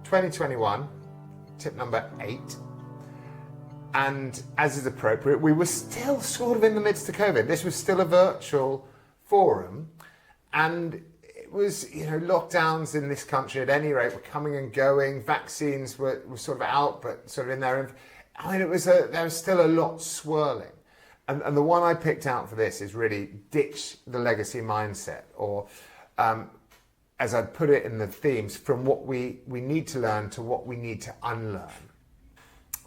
2021, tip number 8. And as is appropriate, we were still sort of in the midst of COVID. This was still a virtual forum. And it was, lockdowns in this country at any rate were coming and going. Vaccines were sort of out, but sort of in their... there was still a lot swirling. And the one I picked out for this is really ditch the legacy mindset, or as I'd put it in the themes, from what we need to learn to what we need to unlearn.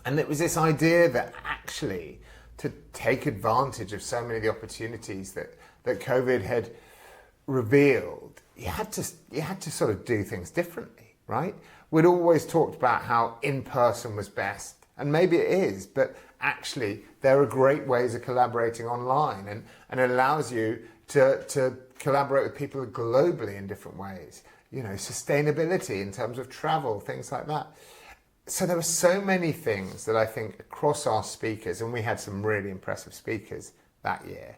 And it was this idea that actually to take advantage of so many of the opportunities that COVID had revealed, you had to sort of do things differently, right? We'd always talked about how in-person was best, and maybe it is, but actually there are great ways of collaborating online, and it allows you to collaborate with people globally in different ways. Sustainability in terms of travel, things like that. So there were so many things that I think across our speakers, and we had some really impressive speakers that year,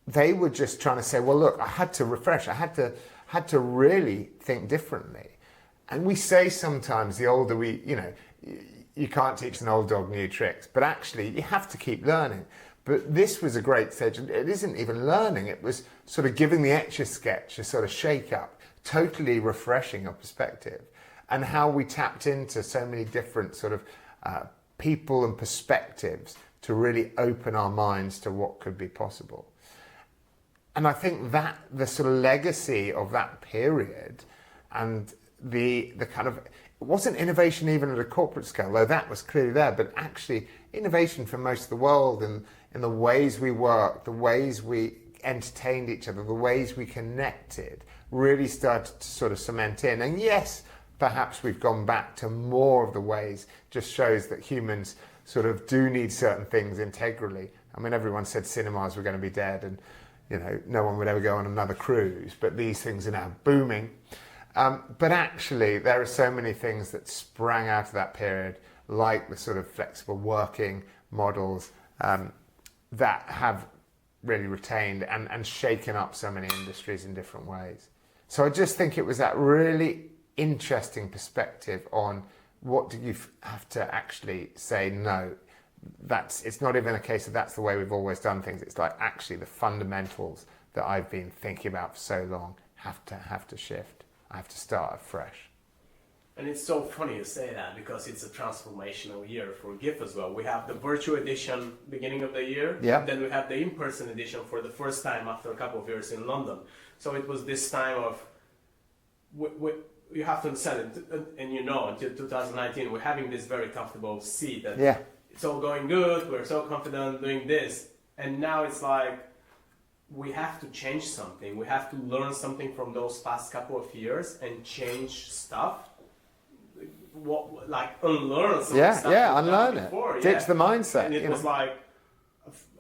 they were just trying to say, well, look, I had to refresh. I had to really think differently. And we say sometimes the older you can't teach an old dog new tricks, but actually you have to keep learning. But this was a great stage, and it isn't even learning, it was sort of giving the Etch-a-Sketch a sort of shake up, totally refreshing your perspective, and how we tapped into so many different sort of people and perspectives to really open our minds to what could be possible. And I think that the sort of legacy of that period and the kind of, it wasn't innovation even at a corporate scale, though that was clearly there, but actually innovation for most of the world and in the ways we worked, the ways we entertained each other, the ways we connected, really started to sort of cement in. And yes, perhaps we've gone back to more of the ways, just shows that humans sort of do need certain things integrally. I mean, everyone said cinemas were going to be dead and, no one would ever go on another cruise, but these things are now booming. But actually, there are so many things that sprang out of that period, like the sort of flexible working models that have really retained and shaken up so many industries in different ways. So I just think it was that really interesting perspective on what do you have to actually say, no, it's not even a case of that's the way we've always done things. It's like actually the fundamentals that I've been thinking about for so long have to shift. I have to start afresh. And it's so funny you say that, because it's a transformational year for GIF as well. We have the virtual edition beginning of the year, yeah. Then we have the in-person edition for the first time after a couple of years in London. So it was this time of, you have to understand it, and until 2019, we're having this very comfortable seat that it's all going good, we're so confident doing this. And now it's like, we have to change something. We have to learn something from those past couple of years and change stuff. Unlearn some stuff. Unlearn it. Before, Ditch the mindset. And it was like,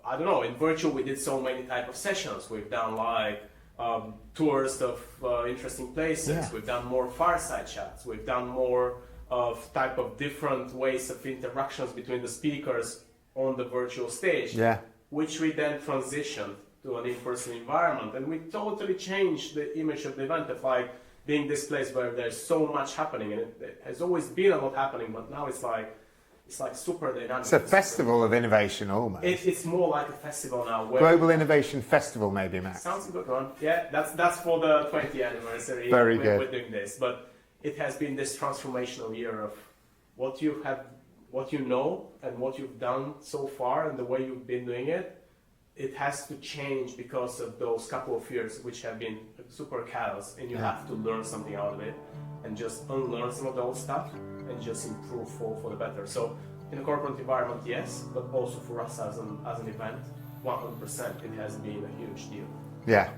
I don't know, in virtual we did so many type of sessions. We've done tours of interesting places. Yeah. We've done more fireside chats. We've done more of type of different ways of interactions between the speakers on the virtual stage, which we then transitioned to an in-person environment, and we totally changed the image of the event of being this place where there's so much happening, and it has always been a lot happening, but now it's like super dynamic. It's a festival of innovation almost. It's more like a festival now. Global Innovation Festival maybe, Max. Sounds a good one. Yeah, that's for the 20th anniversary. Very good. We're doing this, but it has been this transformational year of what you know and what you've done so far and the way you've been doing it. It has to change because of those couple of years which have been super chaos, and you have to learn something out of it and just unlearn some of the old stuff and just improve for the better. So in a corporate environment, yes, but also for us as an event, 100%, it has been a huge deal. Yeah.